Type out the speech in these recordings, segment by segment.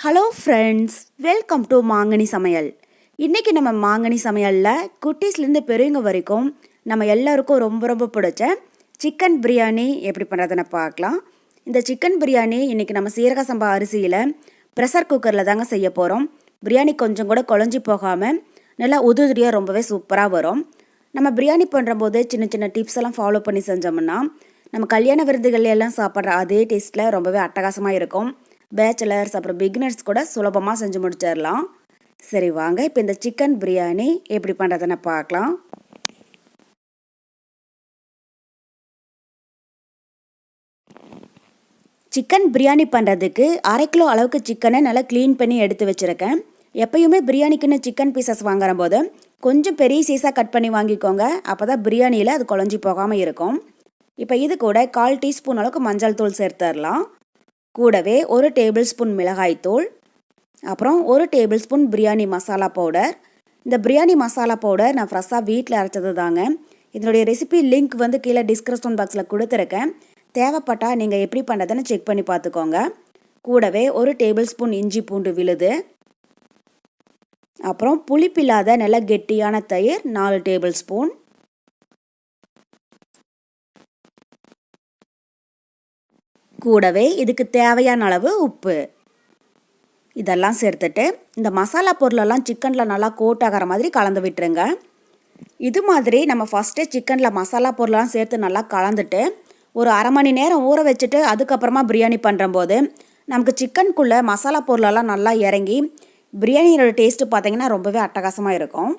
Hello friends, welcome to மாங்கனி சமையல். இன்றைக்கி நம்ம மாங்கனி சமையலில் குட்டீஸ்லேருந்து பெரியவங்க வரைக்கும் நம்ம எல்லாருக்கும் ரொம்ப ரொம்ப பிடிச்ச சிக்கன் பிரியாணி எப்படி பண்ணுறதுன்னு பார்க்கலாம். இந்த சிக்கன் பிரியாணி இன்றைக்கி நம்ம சீரக சம்பா அரிசியில் ப்ரெஷர் குக்கரில் தாங்க செய்ய போகிறோம். பிரியாணி கொஞ்சம் கூட குழஞ்சி போகாமல் நல்லா உதிரியாக ரொம்பவே சூப்பராக வரும். நம்ம பிரியாணி பண்ணுறம்போது சின்ன சின்ன டிப்ஸ் எல்லாம் ஃபாலோ பண்ணி செஞ்சோம்னா நம்ம கல்யாண விருந்துகள் எல்லாம் சாப்பிட்ற அதே டேஸ்ட்டில் ரொம்பவே அட்டகாசமாக இருக்கும். பேச்சுலர்ஸ் அப்புறம் பிகினர்ஸ் கூட சுலபமாக செஞ்சு முடிச்சிடலாம். சரி வாங்க, இப்போ இந்த சிக்கன் பிரியாணி எப்படி பண்ணுறதுன்னு பார்க்கலாம். சிக்கன் பிரியாணி பண்ணுறதுக்கு 1/2 கிலோ அளவுக்கு சிக்கனை நல்லா க்ளீன் பண்ணி எடுத்து வச்சுருக்கேன். எப்பயுமே பிரியாணிக்குன்னு சிக்கன் பீசஸ் வாங்குற போது கொஞ்சம் பெரிய சைஸாக கட் பண்ணி வாங்கிக்கோங்க. அப்போ தான் பிரியாணியில் அது குழஞ்சி போகாமல் இருக்கும். இப்போ இது கூட 1/4 டீஸ்பூன் அளவுக்கு மஞ்சள் தூள் சேர்த்துடலாம். கூடவே 1 டேபிள் ஸ்பூன் மிளகாய்த்தூள், அப்புறம் 1 table spoon biryani masala powder. இந்த பிரியாணி மசாலா பவுடர் நான் ஃப்ரெஷ்ஷாக வீட்டில் அரைச்சது தாங்க. இதனுடைய ரெசிபி லிங்க் வந்து கீழே டிஸ்கிரிப்ஷன் பாக்ஸில் கொடுத்துருக்கேன். தேவைப்பட்டால் நீங்கள் எப்படி பண்ணுறதுன்னு செக் பண்ணி பார்த்துக்கோங்க. கூடவே 1 டேபிள் ஸ்பூன் இஞ்சி பூண்டு விழுது, அப்புறம் புளிப்பில்லாத நல்ல கெட்டியான தயிர் 4 டேபிள் ஸ்பூன், கூடவே இதுக்கு தேவையான அளவு உப்பு. இதெல்லாம் சேர்த்துட்டு இந்த மசாலா பொருளெல்லாம் சிக்கனில் நல்லா கோட் ஆகிற மாதிரி கலந்து விட்டுருங்க. இது மாதிரி நம்ம ஃபஸ்ட்டே சிக்கனில் மசாலா பொருளெல்லாம் சேர்த்து நல்லா கலந்துட்டு ஒரு 1/2 மணி நேரம் ஊற வச்சுட்டு அதுக்கப்புறமா பிரியாணி பண்ணுறம்போது நமக்கு சிக்கனுக்குள்ளே மசாலா பொருளெல்லாம் நல்லா இறங்கி பிரியாணியோட டேஸ்ட்டு பார்த்திங்கன்னா ரொம்பவே அட்டகாசமாக இருக்கும்.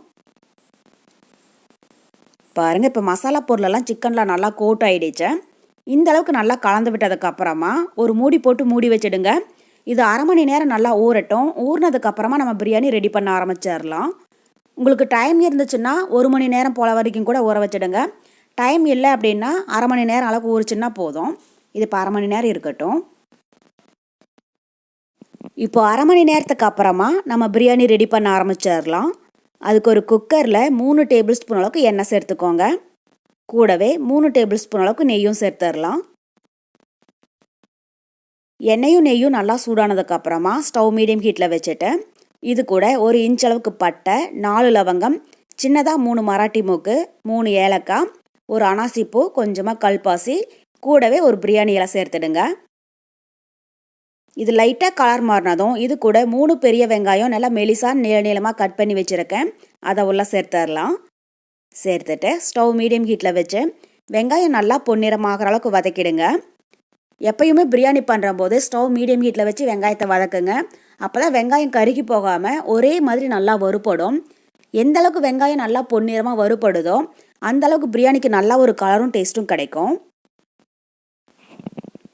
பாருங்கள், இப்போ மசாலா பொருளெல்லாம் சிக்கனில் நல்லா கோட் ஆகிடுச்சு. இந்த அளவுக்கு நல்லா கலந்து விட்டதுக்கப்புறமா ஒரு மூடி போட்டு மூடி வச்சிடுங்க. இது 1/2 மணி நேரம் நல்லா ஊறட்டும். ஊறினதுக்கப்புறமா நம்ம பிரியாணி ரெடி பண்ண ஆரம்பிச்சிடலாம். உங்களுக்கு டைம் இருந்துச்சுன்னா 1 மணி நேரம் போல வரைக்கும் கூட ஊற வச்சிடுங்க. டைம் இல்லை அப்படின்னா 1/2 மணி நேரம் அளவுக்கு ஊறிச்சுன்னா போதும். இது இப்போ 1/2 மணி நேரம் இருக்கட்டும். இப்போ 1/2 மணி நேரத்துக்கு அப்புறமா நம்ம பிரியாணி ரெடி பண்ண ஆரம்பிச்சிடலாம். அதுக்கு ஒரு குக்கரில் 3 டேபிள் ஸ்பூன் அளவுக்கு எண்ணெய் சேர்த்துக்கோங்க. கூடவே 3 டேபிள் ஸ்பூன் அளவுக்கு நெய்யும் சேர்த்துடலாம். எண்ணெயும் நெய்யும் நல்லா சூடானதுக்கப்புறமா ஸ்டவ் மீடியம் ஹீட்டில் வச்சுட்டு இது கூட 1 இன்ச் அளவுக்கு பட்டை, 4 லவங்கம், சின்னதாக 3 மராட்டி மூக்கு, 3 ஏலக்காய், ஒரு அனாசிப்பூ, கொஞ்சமாக கல்பாசி, கூடவே ஒரு பிரியாணி இலை சேர்த்துடுங்க. இது லைட்டாக கலர் மாறினதும் இது கூட 3 பெரிய வெங்காயம் நல்லா மெலிசாக நீளமாக கட் பண்ணி வச்சுருக்கேன். அதை உள்ள சேர்த்துடலாம். சேர்த்துட்டு ஸ்டவ் மீடியம் ஹீட்டில் வச்சு வெங்காயம் நல்லா பொன்னிறமாகிற அளவுக்கு வதக்கிடுங்க. எப்பயுமே பிரியாணி பண்ணுறம்போது ஸ்டவ் மீடியம் ஹீட்டில் வச்சு வெங்காயத்தை வதக்குங்க. அப்போ தான் வெங்காயம் கருகி போகாமல் ஒரே மாதிரி நல்லா வறுபடும். எந்த அளவுக்கு வெங்காயம் நல்லா பொன்னிறமாக வறுபடுதோ அந்தளவுக்கு பிரியாணிக்கு நல்லா ஒரு கலரும் டேஸ்ட்டும் கிடைக்கும்.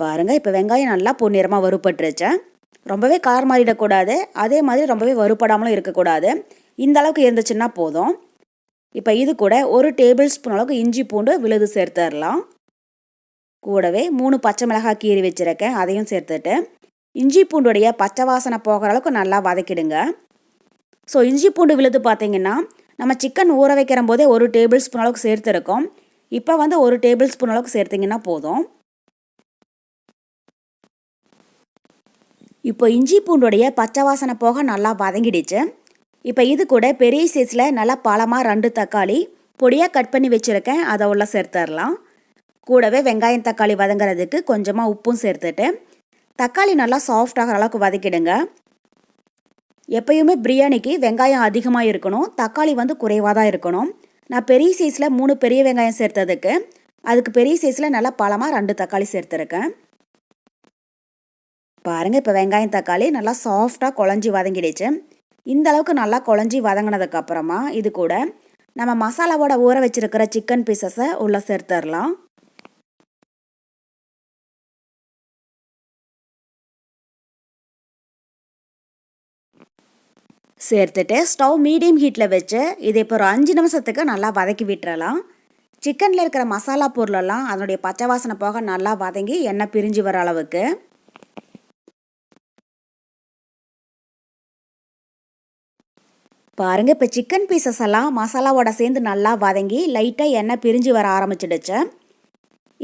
பாருங்கள், இப்போ வெங்காயம் நல்லா பொன்னிறமாக வறுபட்டுருச்சு. ரொம்பவே கலர் மாறிடக்கூடாது, அதே மாதிரி ரொம்பவே வறுபடாமலும் இருக்கக்கூடாது. இந்த அளவுக்கு இருந்துச்சுன்னா போதும். இப்போ இது கூட 1 டேபிள் ஸ்பூன் அளவுக்கு இஞ்சி பூண்டு விழுது சேர்த்துடலாம். கூடவே 3 பச்சை மிளகாய் கீறி வச்சுருக்கேன், அதையும் சேர்த்துட்டு இஞ்சி பூண்டுடைய பச்சை வாசனை போகிற அளவுக்கு நல்லா வதக்கிடுங்க. ஸோ இஞ்சி பூண்டு விழுது பார்த்திங்கன்னா நம்ம சிக்கன் ஊற வைக்கிற போதே 1 டேபிள் ஸ்பூன் அளவுக்கு சேர்த்துருக்கோம். இப்போ வந்து 1 டேபிள் ஸ்பூன் அளவுக்கு சேர்த்திங்கன்னா போதும். இப்போ இஞ்சி பூண்டுடைய பச்சை வாசனை போக நல்லா வதங்கிடுச்சு. இப்போ இது கூட பெரிய சைஸில் நல்லா பழமாக 2 தக்காளி பொடியாக கட் பண்ணி வச்சுருக்கேன், அதை உள்ள சேர்த்துடலாம். கூடவே வெங்காயம் தக்காளி வதங்கிறதுக்கு கொஞ்சமாக உப்பும் சேர்த்துட்டு தக்காளி நல்லா சாஃப்டாகிற அளவுக்கு வதக்கிடுங்க. எப்பயுமே பிரியாணிக்கு வெங்காயம் அதிகமாக இருக்கணும், தக்காளி வந்து குறைவாக தான் இருக்கணும். நான் பெரிய சைஸில் 3 பெரிய வெங்காயம் சேர்த்ததுக்கு அதுக்கு பெரிய சைஸில் நல்லா பழமாக 2 தக்காளி சேர்த்துருக்கேன். பாருங்கள், இப்போ வெங்காயம் தக்காளி நல்லா சாஃப்டாக குழஞ்சி வதங்கிடுச்சு. இந்த அளவுக்கு நல்லா குழஞ்சி வதங்கினதுக்கப்புறமா இது கூட நம்ம மசாலாவோட ஊற வச்சிருக்கிற சிக்கன் பீசஸை உள்ளே சேர்த்துடலாம். சேர்த்துட்டு ஸ்டவ் மீடியம் ஹீட்டில் வச்சு இதை இப்போ ஒரு 5 நிமிஷத்துக்கு நல்லா வதக்கி விட்டுறலாம். சிக்கனில் இருக்கிற மசாலா பொருளெல்லாம் அதனுடைய பச்சை வாசனை போக நல்லா வதங்கி எண்ணெய் பிரிஞ்சு வர அளவுக்கு. பாருங்கள், இப்போ சிக்கன் பீசஸ் எல்லாம் மசாலாவோட சேர்ந்து நல்லா வதங்கி லைட்டாக எண்ணெய் பிரிஞ்சு வர ஆரம்பிச்சிடுச்சு.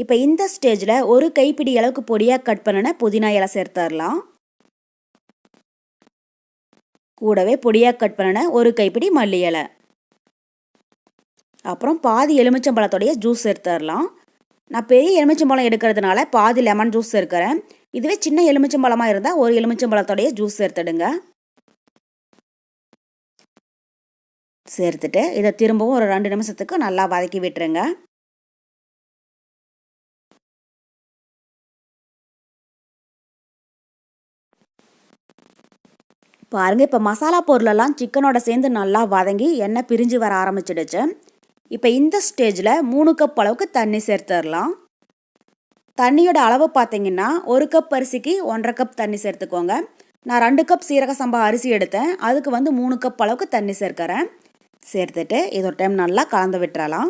இப்போ இந்த ஸ்டேஜில் 1 கைப்பிடி அளவுக்கு பொடியாக கட் பண்ணின புதினா இலை சேர்த்துடலாம். கூடவே பொடியாக கட் பண்ணின ஒரு கைப்பிடி மல்லி இலை, அப்புறம் பாதி எலுமிச்சம்பழத்தோடைய ஜூஸ் எடுத்துடலாம். நான் பெரிய எலுமிச்சம்பழம் எடுக்கிறதுனால பாதி லெமன் ஜூஸ் சேர்க்கிறேன். இதுவே சின்ன எலுமிச்சம்பழமாக இருந்தால் ஒரு எலுமிச்சம்பழத்தோடைய ஜூஸ் சேர்த்துடுங்க. சேர்த்துட்டு இதை திரும்பவும் ஒரு 2 நிமிஷத்துக்கு நல்லா வதக்கி விட்டுருங்க. பாருங்கள், இப்போ மசாலா பொருளெல்லாம் சிக்கனோட சேர்ந்து நல்லா வதங்கி எண்ணெய் பிரிஞ்சு வர ஆரம்பிச்சிடுச்சு. இப்போ இந்த ஸ்டேஜில் 3 கப் அளவுக்கு தண்ணி சேர்த்துடலாம். தண்ணியோட அளவு பார்த்தீங்கன்னா 1 கப் அரிசிக்கு 1.5 கப் தண்ணி சேர்த்துக்கோங்க. நான் 2 கப் சீரக சம்பா அரிசி எடுத்தேன், அதுக்கு 3 கப் அளவுக்கு தண்ணி சேர்க்கிறேன். சேர்த்துட்டு இது ஒரு டைம் நல்லா கலந்து விட்டுறலாம்.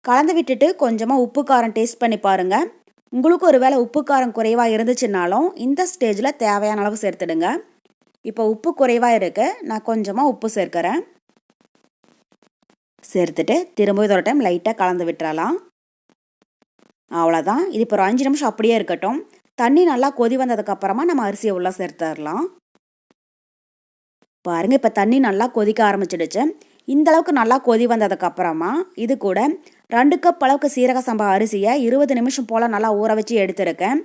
கலந்து விட்டுட்டு கொஞ்சமாக உப்பு காரம் டேஸ்ட் பண்ணி பாருங்கள். உங்களுக்கு ஒரு வேளை உப்பு காரம் குறைவாக இருந்துச்சுன்னாலும் இந்த ஸ்டேஜில் தேவையான அளவு சேர்த்துடுங்க. இப்போ உப்பு குறைவாக இருக்கு, நான் கொஞ்சமாக உப்பு சேர்க்கிறேன். சேர்த்துட்டு திரும்ப இதோட டைம் லைட்டாக கலந்து விட்டுறலாம். அவ்வளோதான். இது இப்போ ஒரு 5 நிமிஷம் அப்படியே இருக்கட்டும். தண்ணி நல்லா கொதி வந்ததுக்கப்புறமா நம்ம அரிசியை உள்ளே சேர்த்துடலாம். பாருங்கள், இப்போ தண்ணி நல்லா கொதிக்க ஆரம்பிச்சிடுச்சு. இந்த அளவுக்கு நல்லா கொதி வந்ததுக்கப்புறமா இது கூட 2 கப் அளவுக்கு சீரக சம்பா அரிசியை 20 நிமிஷம் போல் நல்லா ஊற வச்சு எடுத்துருக்கேன்.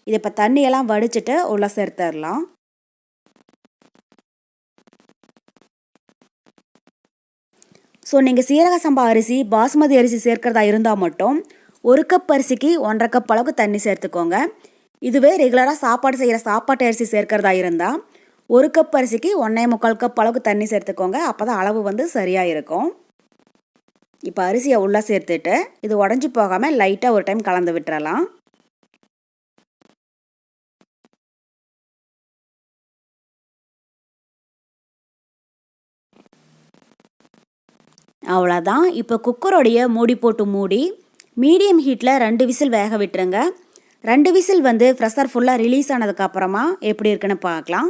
இது இப்போ தண்ணியெல்லாம் வடிச்சிட்டு உள்ளே சேர்த்துடலாம். ஸோ நீங்கள் சீரக சம்பா அரிசி பாஸ்மதி அரிசி சேர்க்கிறதா இருந்தால் மட்டும் 1 கப் அரிசிக்கு 1.5 கப் அளவுக்கு தண்ணி சேர்த்துக்கோங்க. இதுவே ரெகுலராக சாப்பாடு செய்கிற சாப்பாட்டு அரிசி சேர்க்கிறதா இருந்தால் 1 கப் அரிசிக்கு 1.25 கப் அளவுக்கு தண்ணி சேர்த்துக்கோங்க. அப்போ தான் அளவு வந்து சரியாக இருக்கும். இப்போ அரிசியை உள்ளே சேர்த்துட்டு இது உடஞ்சி போகாமல் லைட்டாக ஒரு டைம் கலந்து விட்டுறலாம். அவ்வளோதான். இப்போ குக்கரோடைய மூடி போட்டு மூடி மீடியம் ஹீட்டில் 2 விசில் வேக விட்டுருங்க. 2 விசில் வந்து ப்ரெஷர் ஃபுல்லாக ரிலீஸ் ஆனதுக்கப்புறமா எப்படி இருக்குன்னு பார்க்கலாம்.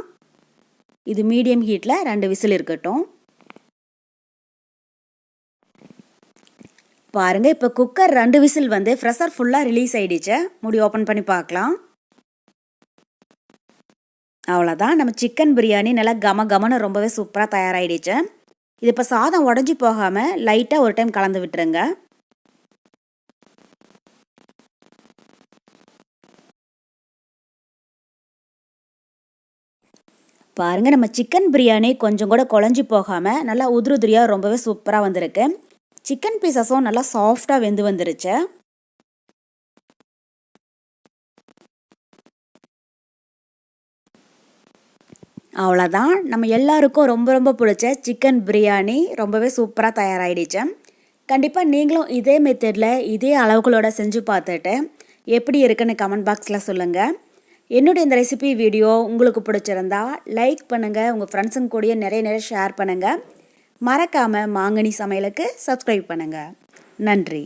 இது மீடியம் ஹீட்டில் 2 விசில் இருக்கட்டும். பாருங்கள், இப்போ குக்கர் 2 விசில் வந்து ப்ரெஷர் ஃபுல்லாக ரிலீஸ் ஆகிடுச்சு. மூடி ஓப்பன் பண்ணி பார்க்கலாம். அவ்வளோதான், நம்ம சிக்கன் பிரியாணி நல்லா கமன்னு ரொம்பவே சூப்பராக தயாராகிடுச்சு. இது இப்போ சாதம் உடஞ்சி போகாமல் லைட்டாக ஒரு டைம் கலந்து விட்டுருங்க. பாருங்கள், நம்ம சிக்கன் பிரியாணி கொஞ்சம் கூட குழஞ்சி போகாமல் நல்லா உதிரியாக ரொம்பவே சூப்பராக வந்திருக்கு. சிக்கன் பீசஸும் நல்லா சாஃப்டாக வெந்து வந்துருச்சு. அவ்வளோதான், நம்ம எல்லாருக்கும் ரொம்ப பிடிச்ச சிக்கன் பிரியாணி ரொம்பவே சூப்பராக தயாராகிடுச்சு. கண்டிப்பாக நீங்களும் இதே மெத்தடில் இதே அளவுகளோட செஞ்சு பார்த்துட்டு எப்படி இருக்குன்னு கமெண்ட் பாக்ஸில் சொல்லுங்கள். என்னுடைய இந்த ரெசிபி வீடியோ உங்களுக்கு பிடிச்சிருந்தா லைக் பண்ணுங்கள், உங்கள் ஃப்ரெண்ட்ஸுங்க கூடயே நிறைய ஷேர் பண்ணுங்கள். மறக்காமல் மாங்கனி சமையலுக்கு சப்ஸ்கிரைப் பண்ணுங்கள். நன்றி.